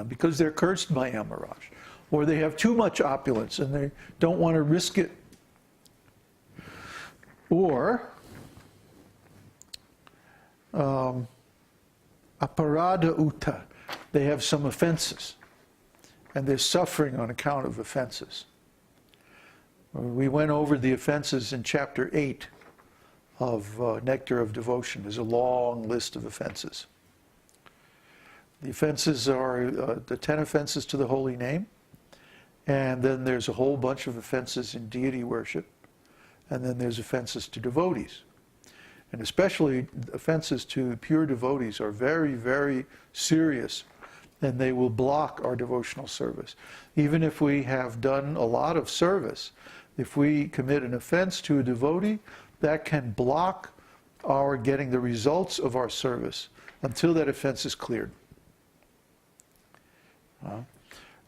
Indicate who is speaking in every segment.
Speaker 1: because they're cursed by Yamaraj, or they have too much opulence and they don't want to risk it, or aparādha-uttha, they have some offenses and they're suffering on account of offenses. We went over the offenses in chapter 8 of Nectar of Devotion. There's a long list of offenses. The offenses are the 10 offenses to the holy name, and then there's a whole bunch of offenses in deity worship, and then there's offenses to devotees. And especially offenses to pure devotees are very, very serious, and they will block our devotional service. Even if we have done a lot of service, if we commit an offense to a devotee, that can block our getting the results of our service until that offense is cleared.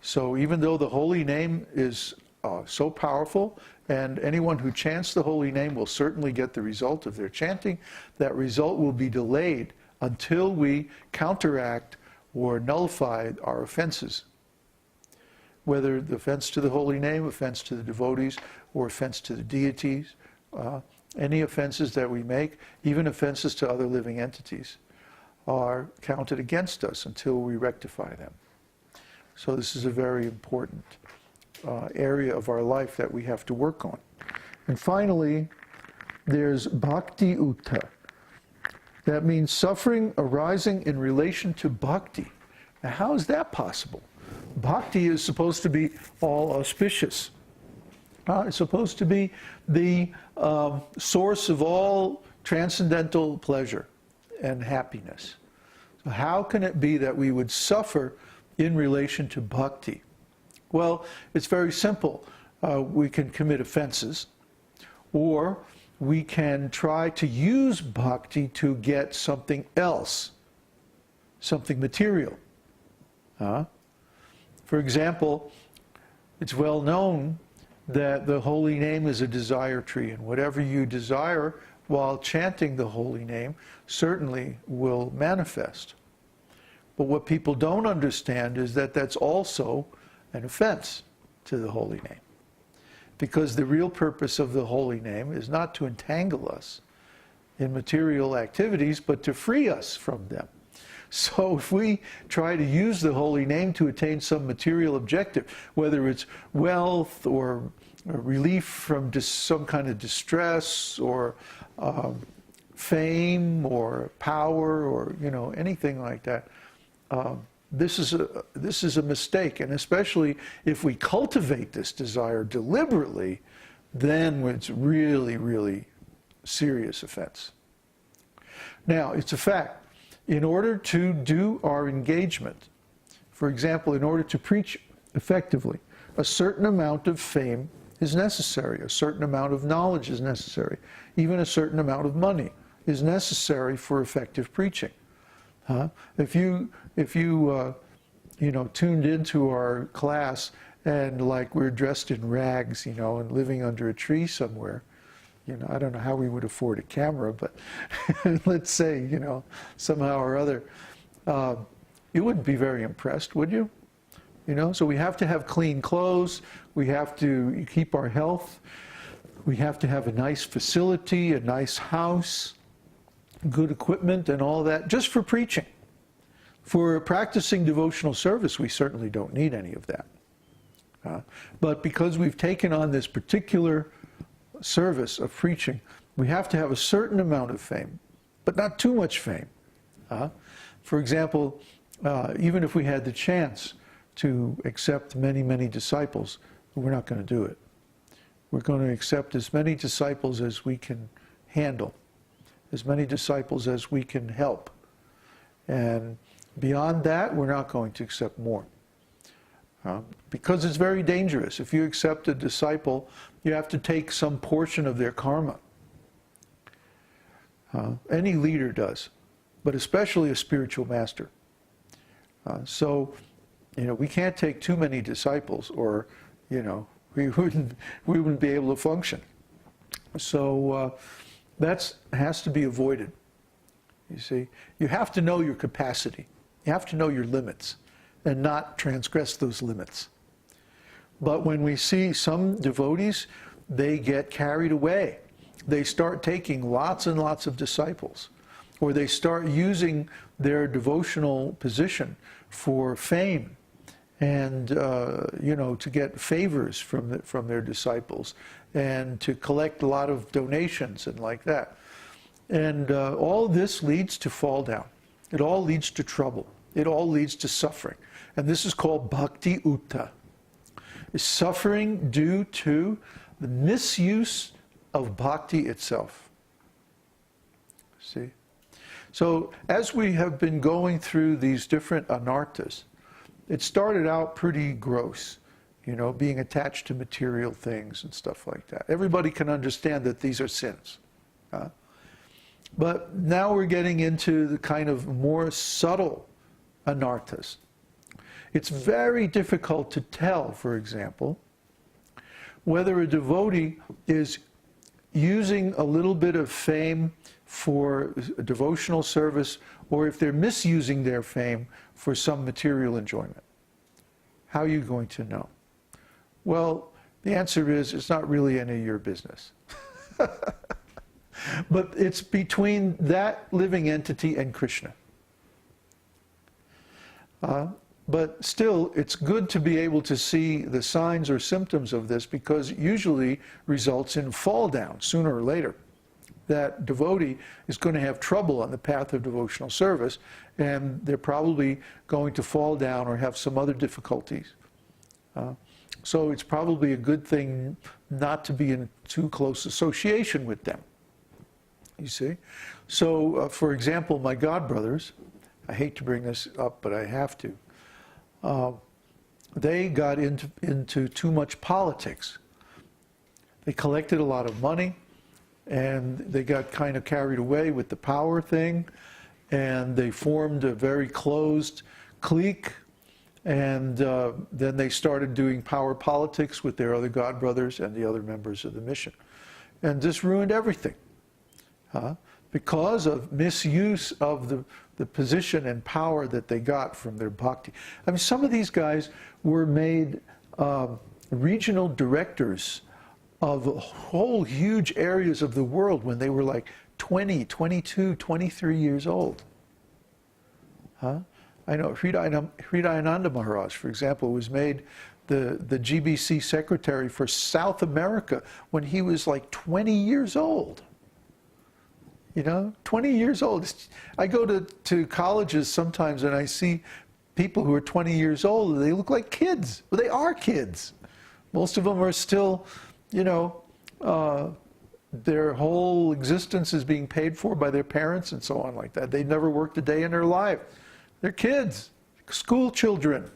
Speaker 1: So even though the holy name is so powerful, and anyone who chants the holy name will certainly get the result of their chanting, that result will be delayed until we counteract or nullify our offenses. Whether the offense to the holy name, offense to the devotees, or offense to the deities, any offenses that we make, even offenses to other living entities, are counted against us until we rectify them. So this is a very important area of our life that we have to work on. And finally, there's bhakti-uttha. That means suffering arising in relation to bhakti. Now, how is that possible? Bhakti is supposed to be all auspicious. It's supposed to be the source of all transcendental pleasure and happiness. So how can it be that we would suffer in relation to bhakti? Well, it's very simple. We can commit offenses, or we can try to use bhakti to get something else, something material. For example, it's well known that the holy name is a desire tree, and whatever you desire while chanting the holy name certainly will manifest. But what people don't understand is that that's also an offense to the holy name. Because the real purpose of the holy name is not to entangle us in material activities, but to free us from them. So if we try to use the holy name to attain some material objective, whether it's wealth or relief from some kind of distress, or fame or power, or anything like that, this is a mistake. And especially if we cultivate this desire deliberately, then it's really, really serious offense. Now, it's a fact. In order to do our engagement, for example, in order to preach effectively, a certain amount of fame is necessary, a certain amount of knowledge is necessary, even a certain amount of money is necessary for effective preaching. If you tuned into our class and like we're dressed in rags, and living under a tree somewhere, I don't know how we would afford a camera, but let's say, somehow or other, you wouldn't be very impressed, would you? So we have to have clean clothes, we have to keep our health, we have to have a nice facility, a nice house, good equipment and all that, just for preaching. For practicing devotional service, we certainly don't need any of that. But because we've taken on this particular service of preaching, we have to have a certain amount of fame, but not too much fame. For example, even if we had the chance to accept many, many disciples, we're not going to do it. We're going to accept as many disciples as we can handle, as many disciples as we can help. And beyond that, we're not going to accept more. Because it's very dangerous. If you accept a disciple, you have to take some portion of their karma. Any leader does, but especially a spiritual master. So, we can't take too many disciples, or, we wouldn't be able to function. So that has to be avoided. You see, you have to know your capacity. You have to know your limits. and not transgress those limits. But when we see some devotees, they get carried away. They start taking lots and lots of disciples, or they start using their devotional position for fame and to get favors from their disciples and to collect a lot of donations and like that. And all this leads to fall down. It all leads to trouble. It all leads to suffering. And this is called bhakti-uttha. It's suffering due to the misuse of bhakti itself. See? So as we have been going through these different anarthas, it started out pretty gross, being attached to material things and stuff like that. Everybody can understand that these are sins. But now we're getting into the kind of more subtle anarthas. It's very difficult to tell, for example, whether a devotee is using a little bit of fame for a devotional service or if they're misusing their fame for some material enjoyment. How are you going to know? Well, the answer is it's not really any of your business. But it's between that living entity and Kṛṣṇa. But still, it's good to be able to see the signs or symptoms of this, because it usually results in fall down sooner or later. That devotee is going to have trouble on the path of devotional service, and they're probably going to fall down or have some other difficulties. So it's probably a good thing not to be in too close association with them. You see? So, for example, my godbrothers, I hate to bring this up, but I have to. They got into too much politics. They collected a lot of money, and they got kind of carried away with the power thing, and they formed a very closed clique, and then they started doing power politics with their other godbrothers and the other members of the mission. And this ruined everything. Because of misuse of the position and power that they got from their bhakti. I mean, some of these guys were made regional directors of whole huge areas of the world when they were like 20, 22, 23 years old. I know Hridayananda Maharaj, for example, was made the GBC secretary for South America when he was like 20 years old. 20 years old. I go to colleges sometimes and I see people who are 20 years old and they look like kids. Well, they are kids. Most of them are still, their whole existence is being paid for by their parents and so on like that. They've never worked a day in their life. They're kids, school children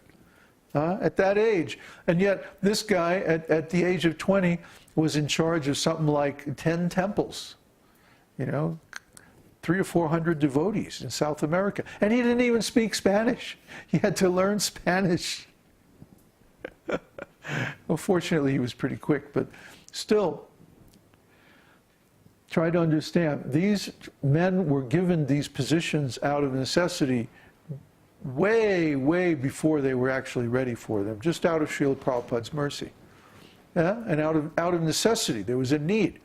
Speaker 1: at that age. And yet this guy at the age of 20 was in charge of something like 10 temples. 300 to 400 devotees in South America. And he didn't even speak Spanish. He had to learn Spanish. Well, fortunately, he was pretty quick, but still, try to understand. These men were given these positions out of necessity way, way before they were actually ready for them, just out of Srila Prabhupada's mercy. And out of necessity. There was a need.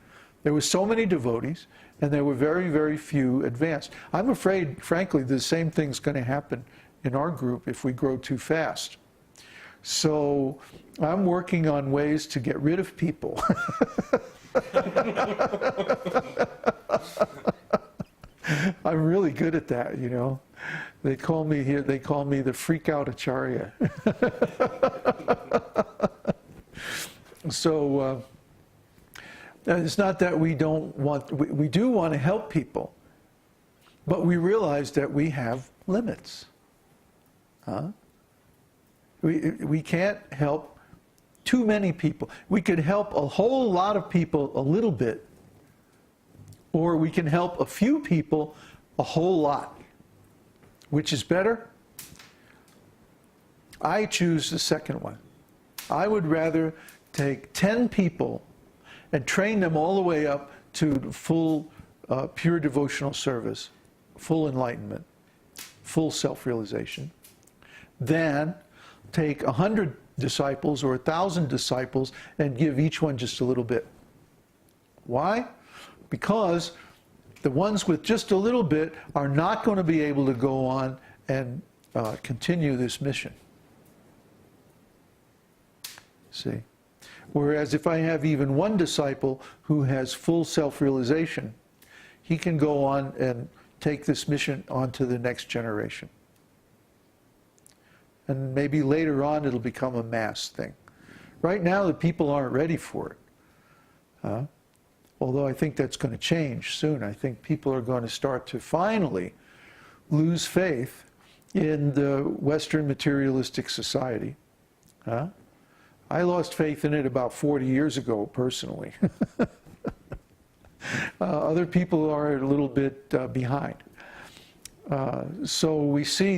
Speaker 1: There were so many devotees, and there were very, very few advanced. I'm afraid, frankly, the same thing's going to happen in our group if we grow too fast. So I'm working on ways to get rid of people. I'm really good at that, They call me the freak out acharya. So it's not that we don't want, we do want to help people, but we realize that we have limits. We can't help too many people. We could help a whole lot of people a little bit, or we can help a few people a whole lot. Which is better? I choose the second one. I would rather take 10 people and train them all the way up to full pure devotional service, full enlightenment, full self-realization, than take 100 disciples or 1,000 disciples and give each one just a little bit. Why? Because the ones with just a little bit are not going to be able to go on and continue this mission. See? Whereas if I have even one disciple who has full self-realization, he can go on and take this mission on to the next generation. And maybe later on it'll become a mass thing. Right now the people aren't ready for it. Although I think that's going to change soon. I think people are going to start to finally lose faith in the Western materialistic society. I lost faith in it about 40 years ago, personally. Other people are a little bit behind. So we see